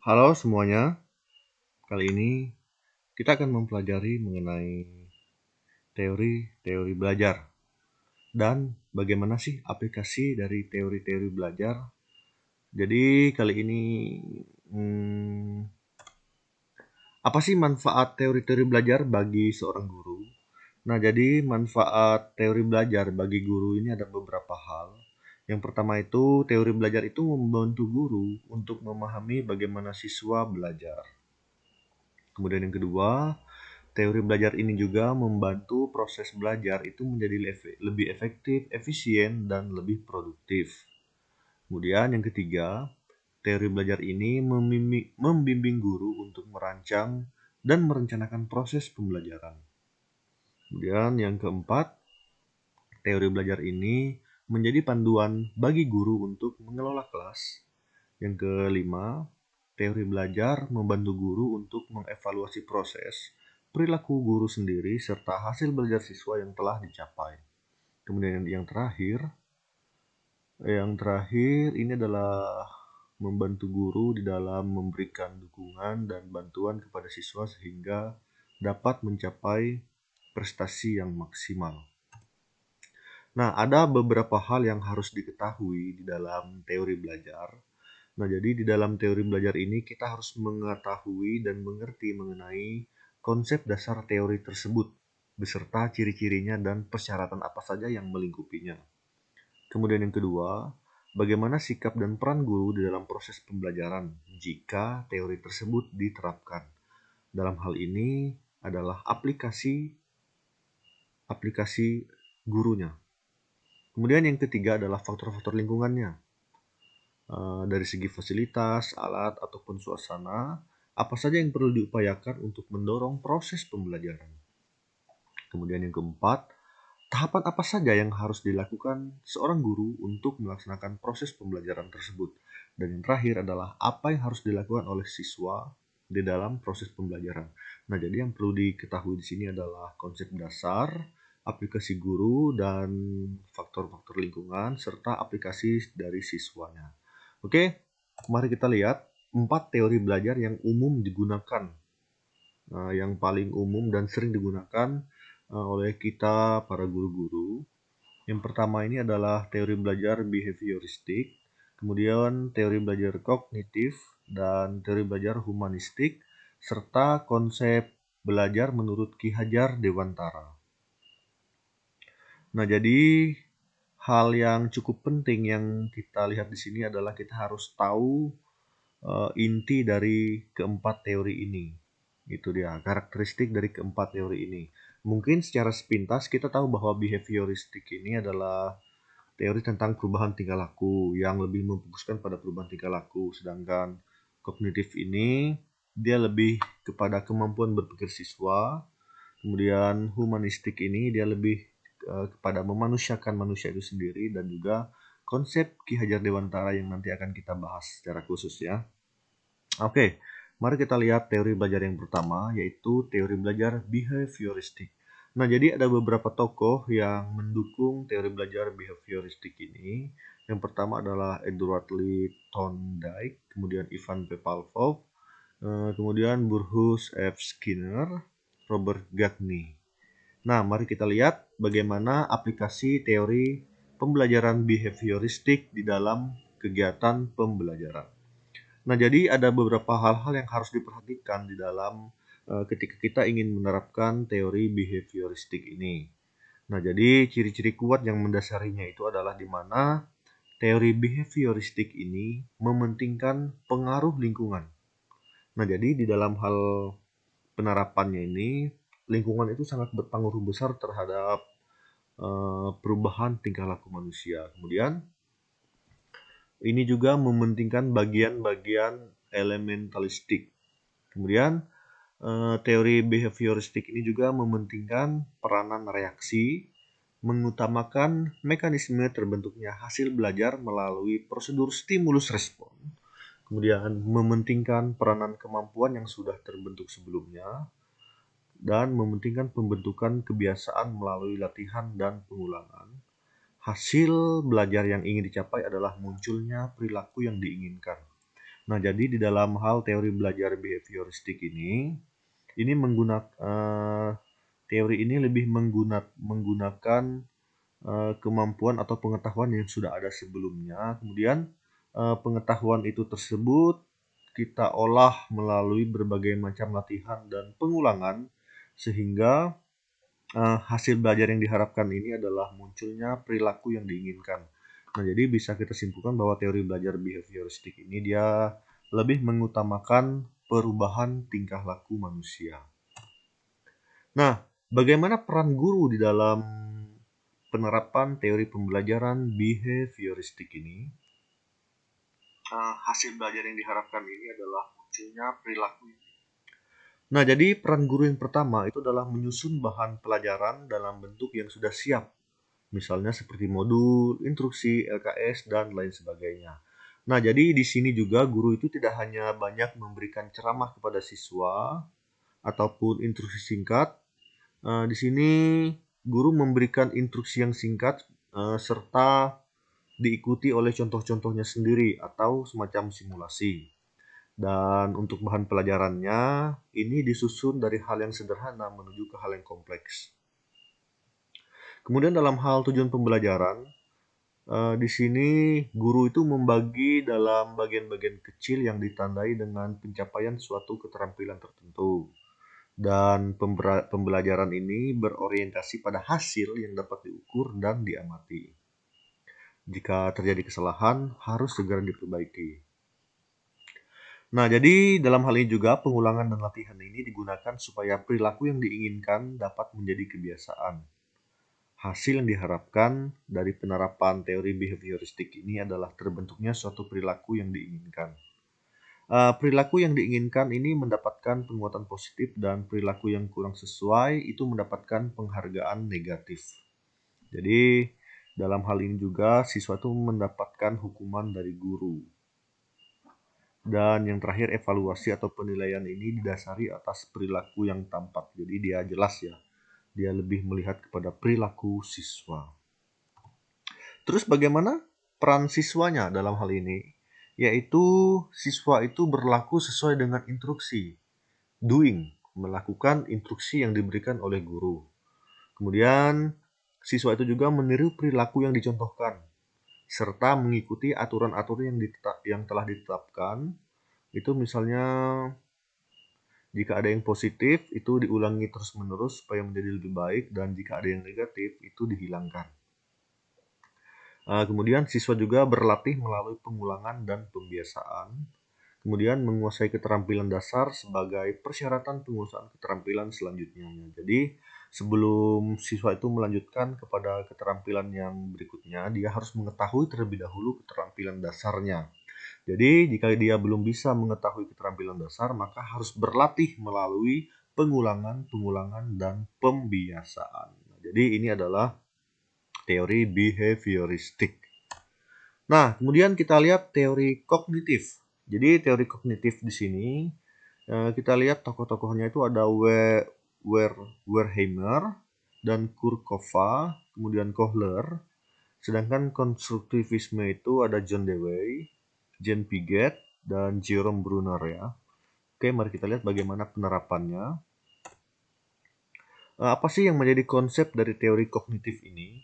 Halo semuanya, kali ini kita akan mempelajari mengenai teori-teori belajar dan bagaimana sih aplikasi dari teori-teori belajar. Jadi kali ini hmm, apa sih manfaat teori-teori belajar bagi seorang guru? Nah, jadi manfaat teori belajar bagi guru ini ada beberapa hal. Yang pertama itu teori belajar itu membantu guru untuk memahami bagaimana siswa belajar. Kemudian yang kedua, teori belajar ini juga membantu proses belajar itu menjadi lebih efektif, efisien, dan lebih produktif. Kemudian yang ketiga, teori belajar ini membimbing guru untuk merancang dan merencanakan proses pembelajaran. Kemudian yang keempat, teori belajar ini menjadi panduan bagi guru untuk mengelola kelas. Yang kelima, teori belajar membantu guru untuk mengevaluasi proses, perilaku guru sendiri, serta hasil belajar siswa yang telah dicapai. Kemudian yang terakhir ini adalah membantu guru di dalam memberikan dukungan dan bantuan kepada siswa sehingga dapat mencapai prestasi yang maksimal. Nah, ada beberapa hal yang harus diketahui di dalam teori belajar. Nah, jadi di dalam teori belajar ini kita harus mengetahui dan mengerti mengenai konsep dasar teori tersebut, beserta ciri-cirinya dan persyaratan apa saja yang melingkupinya. Kemudian yang kedua, bagaimana sikap dan peran guru di dalam proses pembelajaran jika teori tersebut diterapkan. Dalam hal ini adalah aplikasi gurunya. Kemudian yang ketiga adalah faktor-faktor lingkungannya. Dari segi fasilitas, alat, ataupun suasana, apa saja yang perlu diupayakan untuk mendorong proses pembelajaran. Kemudian yang keempat, tahapan apa saja yang harus dilakukan seorang guru untuk melaksanakan proses pembelajaran tersebut. Dan yang terakhir adalah apa yang harus dilakukan oleh siswa di dalam proses pembelajaran. Nah, jadi yang perlu diketahui di sini adalah konsep dasar, aplikasi guru, dan faktor-faktor lingkungan, serta aplikasi dari siswanya. Oke, mari kita lihat 4 teori belajar yang umum digunakan, yang paling umum dan sering digunakan oleh kita para guru-guru. Yang pertama ini adalah teori belajar behavioristik, kemudian teori belajar kognitif, dan teori belajar humanistik, serta konsep belajar menurut Ki Hajar Dewantara. Nah, jadi hal yang cukup penting yang kita lihat di sini adalah kita harus tahu inti dari keempat teori ini. Itu dia, karakteristik dari keempat teori ini. Mungkin secara sepintas kita tahu bahwa behavioristik ini adalah teori tentang perubahan tingkah laku yang lebih memfokuskan pada perubahan tingkah laku, sedangkan kognitif ini dia lebih kepada kemampuan berpikir siswa. Kemudian humanistik ini dia lebih kepada memanusiakan manusia itu sendiri, dan juga konsep Ki Hajar Dewantara yang nanti akan kita bahas secara khusus ya. Oke, mari kita lihat teori belajar yang pertama, yaitu teori belajar behavioristik. Nah, jadi ada beberapa tokoh yang mendukung teori belajar behavioristik ini. Yang pertama adalah Edward Lee Thorndike, kemudian Ivan P. Pavlov, kemudian Burrhus F. Skinner, Robert Gagne. Nah, mari kita lihat bagaimana aplikasi teori pembelajaran behavioristik di dalam kegiatan pembelajaran. Nah, jadi ada beberapa hal-hal yang harus diperhatikan di dalam ketika kita ingin menerapkan teori behavioristik ini. Nah, jadi ciri-ciri kuat yang mendasarinya itu adalah di mana teori behavioristik ini mementingkan pengaruh lingkungan. Nah, jadi di dalam hal penerapannya ini, lingkungan itu sangat berpengaruh besar terhadap perubahan tingkah laku manusia. Kemudian ini juga mementingkan bagian-bagian elementalistik. Kemudian teori behavioristik ini juga mementingkan peranan reaksi, mengutamakan mekanisme terbentuknya hasil belajar melalui prosedur stimulus respon. Kemudian mementingkan peranan kemampuan yang sudah terbentuk sebelumnya, dan mementingkan pembentukan kebiasaan melalui latihan dan pengulangan. Hasil belajar yang ingin dicapai adalah munculnya perilaku yang diinginkan. Nah, jadi di dalam hal teori belajar behavioristik ini teori ini lebih menggunakan kemampuan atau pengetahuan yang sudah ada sebelumnya. Kemudian pengetahuan itu tersebut kita olah melalui berbagai macam latihan dan pengulangan sehingga hasil belajar yang diharapkan ini adalah munculnya perilaku yang diinginkan. Nah, jadi bisa kita simpulkan bahwa teori belajar behavioristik ini dia lebih mengutamakan perubahan tingkah laku manusia. Nah, bagaimana peran guru di dalam penerapan teori pembelajaran behavioristik ini? Hasil belajar yang diharapkan ini adalah munculnya perilaku. Nah, jadi peran guru yang pertama itu adalah menyusun bahan pelajaran dalam bentuk yang sudah siap. Misalnya seperti modul, instruksi, LKS, dan lain sebagainya. Nah, jadi di sini juga guru itu tidak hanya banyak memberikan ceramah kepada siswa ataupun instruksi singkat. Di sini guru memberikan instruksi yang singkat serta diikuti oleh contoh-contohnya sendiri atau semacam simulasi. Dan untuk bahan pelajarannya, ini disusun dari hal yang sederhana menuju ke hal yang kompleks. Kemudian dalam hal tujuan pembelajaran, di sini guru itu membagi dalam bagian-bagian kecil yang ditandai dengan pencapaian suatu keterampilan tertentu. Dan pembelajaran ini berorientasi pada hasil yang dapat diukur dan diamati. Jika terjadi kesalahan, harus segera diperbaiki. Nah, jadi dalam hal ini juga pengulangan dan latihan ini digunakan supaya perilaku yang diinginkan dapat menjadi kebiasaan. Hasil yang diharapkan dari penerapan teori behavioristik ini adalah terbentuknya suatu perilaku yang diinginkan. Perilaku yang diinginkan ini mendapatkan penguatan positif dan perilaku yang kurang sesuai itu mendapatkan penghargaan negatif. Jadi dalam hal ini juga siswa itu mendapatkan hukuman dari guru. Dan yang terakhir, evaluasi atau penilaian ini didasari atas perilaku yang tampak. Jadi dia jelas ya, dia lebih melihat kepada perilaku siswa. Terus bagaimana peran siswanya dalam hal ini? Yaitu siswa itu berlaku sesuai dengan instruksi. Doing, melakukan instruksi yang diberikan oleh guru. Kemudian siswa itu juga meniru perilaku yang dicontohkan serta mengikuti aturan-aturan yang telah ditetapkan. Itu misalnya jika ada yang positif itu diulangi terus-menerus supaya menjadi lebih baik, dan jika ada yang negatif itu dihilangkan. Kemudian siswa juga berlatih melalui pengulangan dan pembiasaan. Kemudian menguasai keterampilan dasar sebagai persyaratan penguasaan keterampilan selanjutnya. Jadi sebelum siswa itu melanjutkan kepada keterampilan yang berikutnya, dia harus mengetahui terlebih dahulu keterampilan dasarnya. Jadi jika dia belum bisa mengetahui keterampilan dasar, maka harus berlatih melalui pengulangan, dan pembiasaan. Jadi ini adalah teori behavioristik. Nah, kemudian kita lihat teori kognitif. Jadi teori kognitif di sini kita lihat tokoh-tokohnya itu ada Wertheimer dan Kurkova, kemudian Kohler. Sedangkan konstruktivisme itu ada John Dewey, Jean Piaget, dan Jerome Bruner ya. Oke, mari kita lihat bagaimana penerapannya. Apa sih yang menjadi konsep dari teori kognitif ini?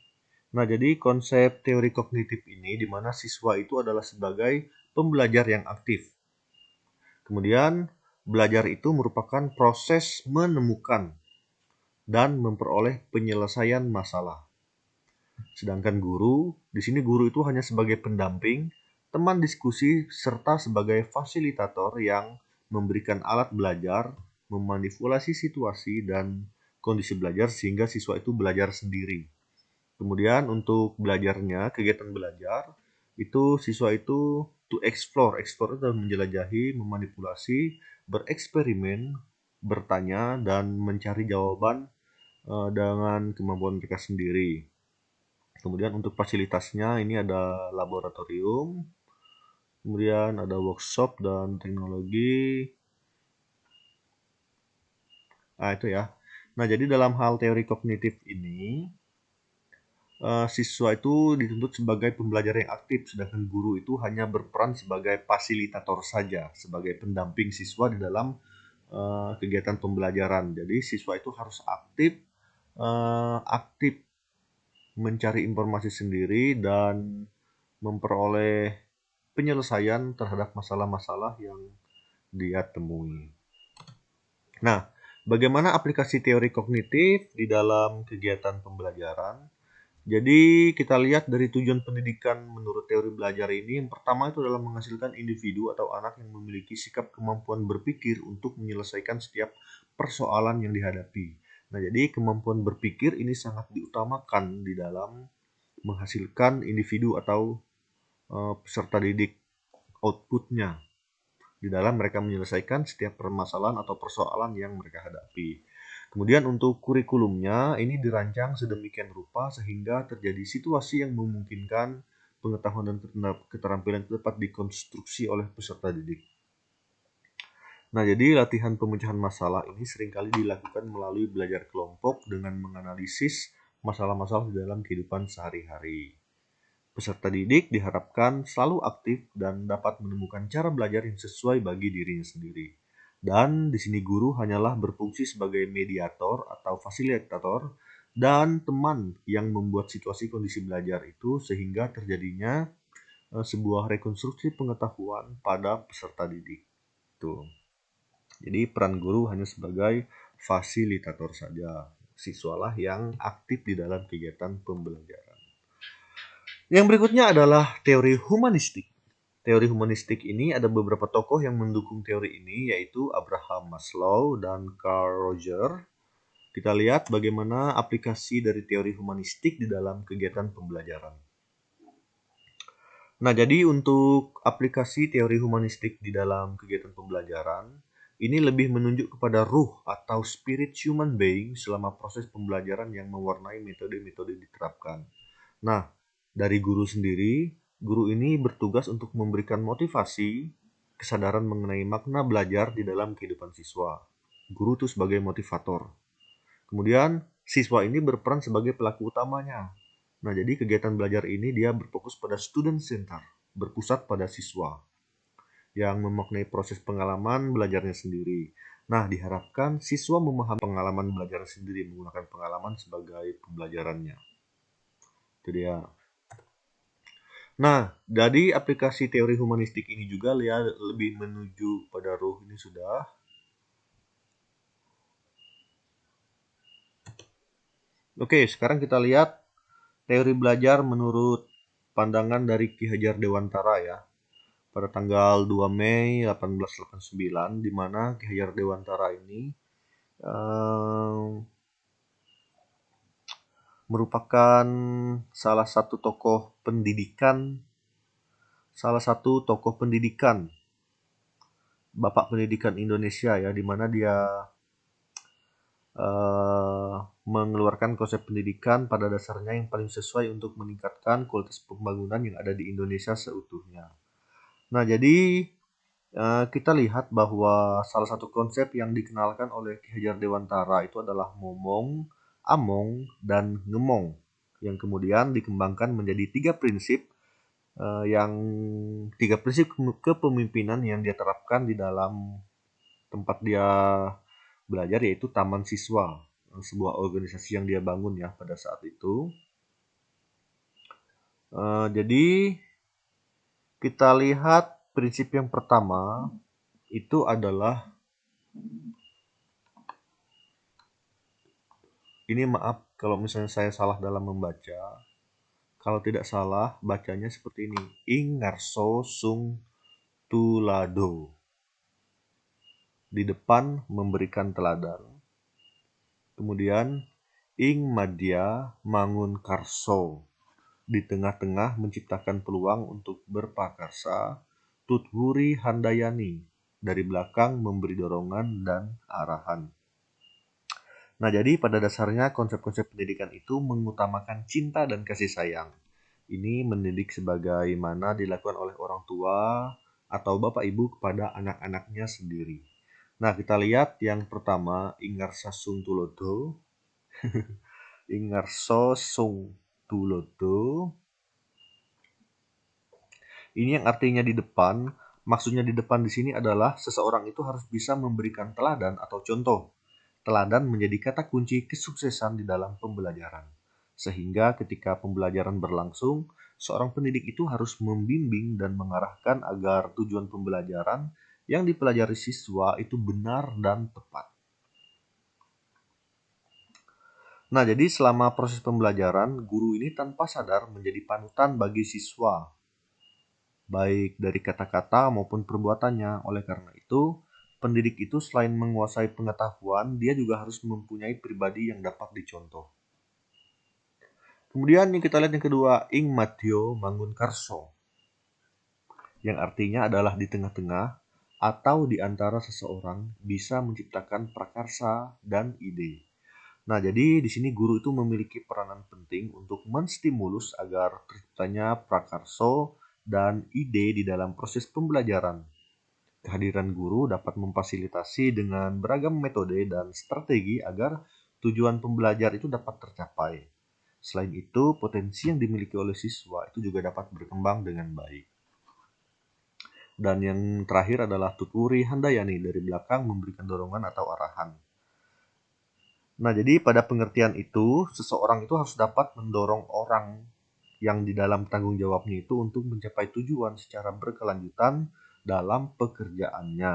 Nah, jadi konsep teori kognitif ini di mana siswa itu adalah sebagai pembelajar yang aktif. Kemudian, belajar itu merupakan proses menemukan dan memperoleh penyelesaian masalah. Sedangkan guru, di sini guru itu hanya sebagai pendamping, teman diskusi, serta sebagai fasilitator yang memberikan alat belajar, memanipulasi situasi dan kondisi belajar sehingga siswa itu belajar sendiri. Kemudian untuk belajarnya, kegiatan belajar, itu siswa itu to explore itu menjelajahi, memanipulasi, bereksperimen, bertanya, dan mencari jawaban dengan kemampuan mereka sendiri. Kemudian untuk fasilitasnya ini ada laboratorium, kemudian ada workshop dan teknologi. Itu ya. Nah, jadi dalam hal teori kognitif ini, siswa itu dituntut sebagai pembelajar yang aktif, sedangkan guru itu hanya berperan sebagai fasilitator saja, sebagai pendamping siswa di dalam kegiatan pembelajaran. Jadi siswa itu harus aktif mencari informasi sendiri dan memperoleh penyelesaian terhadap masalah-masalah yang dia temui. Nah, bagaimana aplikasi teori kognitif di dalam kegiatan pembelajaran? Jadi kita lihat dari tujuan pendidikan menurut teori belajar ini, yang pertama itu adalah menghasilkan individu atau anak yang memiliki sikap kemampuan berpikir untuk menyelesaikan setiap persoalan yang dihadapi. Nah, jadi kemampuan berpikir ini sangat diutamakan di dalam menghasilkan individu atau peserta didik, outputnya di dalam mereka menyelesaikan setiap permasalahan atau persoalan yang mereka hadapi. Kemudian untuk kurikulumnya ini dirancang sedemikian rupa sehingga terjadi situasi yang memungkinkan pengetahuan dan keterampilan itu dapat dikonstruksi oleh peserta didik. Nah, jadi latihan pemecahan masalah ini seringkali dilakukan melalui belajar kelompok dengan menganalisis masalah-masalah di dalam kehidupan sehari-hari. Peserta didik diharapkan selalu aktif dan dapat menemukan cara belajar yang sesuai bagi dirinya sendiri. Dan di sini guru hanyalah berfungsi sebagai mediator atau fasilitator dan teman yang membuat situasi kondisi belajar itu sehingga terjadinya sebuah rekonstruksi pengetahuan pada peserta didik. Tuh. Jadi peran guru hanya sebagai fasilitator saja. Siswalah yang aktif di dalam kegiatan pembelajaran. Yang berikutnya adalah teori humanistik. Teori humanistik ini ada beberapa tokoh yang mendukung teori ini, yaitu Abraham Maslow dan Carl Roger. Kita lihat bagaimana aplikasi dari teori humanistik di dalam kegiatan pembelajaran. Nah, jadi untuk aplikasi teori humanistik di dalam kegiatan pembelajaran, ini lebih menunjuk kepada ruh atau spirit human being selama proses pembelajaran yang mewarnai metode-metode diterapkan. Nah, dari guru sendiri, guru ini bertugas untuk memberikan motivasi, kesadaran mengenai makna belajar di dalam kehidupan siswa. Guru itu sebagai motivator. Kemudian, siswa ini berperan sebagai pelaku utamanya. Nah, jadi kegiatan belajar ini dia berfokus pada student center, berpusat pada siswa yang memaknai proses pengalaman belajarnya sendiri. Nah, diharapkan siswa memahami pengalaman belajar sendiri menggunakan pengalaman sebagai pembelajarannya. Itu dia. Nah, dari aplikasi teori humanistik ini juga lebih menuju pada ruh ini sudah. Oke, sekarang kita lihat teori belajar menurut pandangan dari Ki Hajar Dewantara ya. Pada tanggal 2 Mei 1889, di mana Ki Hajar Dewantara ini merupakan salah satu tokoh pendidikan, Bapak Pendidikan Indonesia ya, di mana dia mengeluarkan konsep pendidikan pada dasarnya yang paling sesuai untuk meningkatkan kualitas pembangunan yang ada di Indonesia seutuhnya. Nah, jadi kita lihat bahwa salah satu konsep yang dikenalkan oleh Ki Hajar Dewantara itu adalah momong, among, dan ngemong, yang kemudian dikembangkan menjadi tiga prinsip kepemimpinan yang dia terapkan di dalam tempat dia belajar, yaitu Taman Siswa, sebuah organisasi yang dia bangun ya pada saat itu. Jadi kita lihat prinsip yang pertama itu adalah ini, maaf kalau misalnya saya salah dalam membaca. Kalau tidak salah bacanya seperti ini. Ing ngarso sung tulado. Di depan memberikan teladan. Kemudian ing madya mangun karso. Di tengah-tengah menciptakan peluang untuk berpakarsa. Tuthuri handayani. Dari belakang memberi dorongan dan arahan. Nah, jadi pada dasarnya konsep-konsep pendidikan itu mengutamakan cinta dan kasih sayang. Ini mendidik sebagaimana dilakukan oleh orang tua atau bapak ibu kepada anak-anaknya sendiri. Nah, kita lihat yang pertama, Ingarsa Sung Tulodo. Ingarso Sung tuloto. Ini yang artinya di depan. Maksudnya di depan di sini adalah seseorang itu harus bisa memberikan teladan atau contoh. Teladan menjadi kata kunci kesuksesan di dalam pembelajaran. Sehingga ketika pembelajaran berlangsung, seorang pendidik itu harus membimbing dan mengarahkan agar tujuan pembelajaran yang dipelajari siswa itu benar dan tepat. Nah, jadi selama proses pembelajaran, guru ini tanpa sadar menjadi panutan bagi siswa, baik dari kata-kata maupun perbuatannya. Oleh karena itu, pendidik itu selain menguasai pengetahuan, dia juga harus mempunyai pribadi yang dapat dicontoh. Kemudian yang kita lihat yang kedua, ing Matio Mangunkarso, yang artinya adalah di tengah-tengah atau di antara seseorang bisa menciptakan prakarsa dan ide. Nah, jadi di sini guru itu memiliki peranan penting untuk menstimulus agar terciptanya prakarso dan ide di dalam proses pembelajaran. Kehadiran guru dapat memfasilitasi dengan beragam metode dan strategi agar tujuan pembelajar itu dapat tercapai. Selain itu, potensi yang dimiliki oleh siswa itu juga dapat berkembang dengan baik. Dan yang terakhir adalah Tuturi Handayani dari belakang memberikan dorongan atau arahan. Nah, jadi pada pengertian itu, seseorang itu harus dapat mendorong orang yang di dalam tanggung jawabnya itu untuk mencapai tujuan secara berkelanjutan dalam pekerjaannya.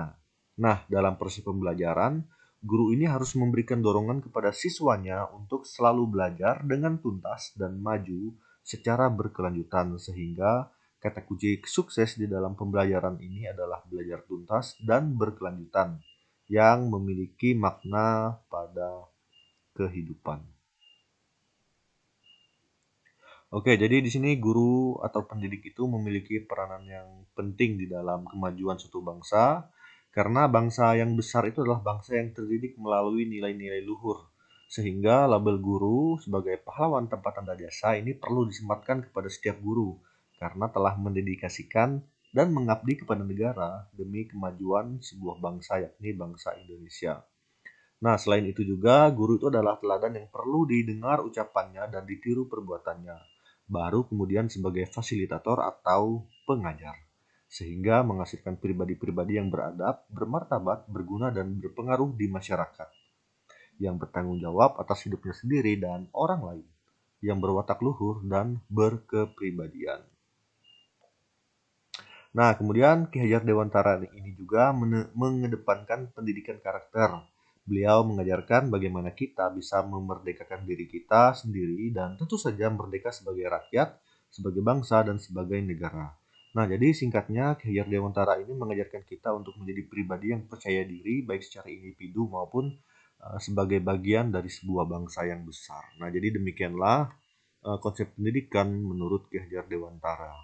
Nah, dalam proses pembelajaran, guru ini harus memberikan dorongan kepada siswanya untuk selalu belajar dengan tuntas dan maju secara berkelanjutan sehingga kata kunci sukses di dalam pembelajaran ini adalah belajar tuntas dan berkelanjutan yang memiliki makna pada kehidupan. Oke, jadi di sini guru atau pendidik itu memiliki peranan yang penting di dalam kemajuan suatu bangsa, karena bangsa yang besar itu adalah bangsa yang terdidik melalui nilai-nilai luhur. Sehingga label guru sebagai pahlawan tanpa tanda jasa ini perlu disematkan kepada setiap guru, karena telah mendedikasikan dan mengabdi kepada negara demi kemajuan sebuah bangsa, yakni bangsa Indonesia. Nah, selain itu juga, guru itu adalah teladan yang perlu didengar ucapannya dan ditiru perbuatannya. Baru kemudian sebagai fasilitator atau pengajar. Sehingga menghasilkan pribadi-pribadi yang beradab, bermartabat, berguna, dan berpengaruh di masyarakat. Yang bertanggung jawab atas hidupnya sendiri dan orang lain. Yang berwatak luhur dan berkepribadian. Nah, kemudian Ki Hajar Dewantara ini juga mengedepankan pendidikan karakter. Beliau mengajarkan bagaimana kita bisa memerdekakan diri kita sendiri dan tentu saja merdeka sebagai rakyat, sebagai bangsa, dan sebagai negara. Nah, jadi singkatnya Ki Hajar Dewantara ini mengajarkan kita untuk menjadi pribadi yang percaya diri baik secara individu maupun sebagai bagian dari sebuah bangsa yang besar. Nah, jadi demikianlah konsep pendidikan menurut Ki Hajar Dewantara.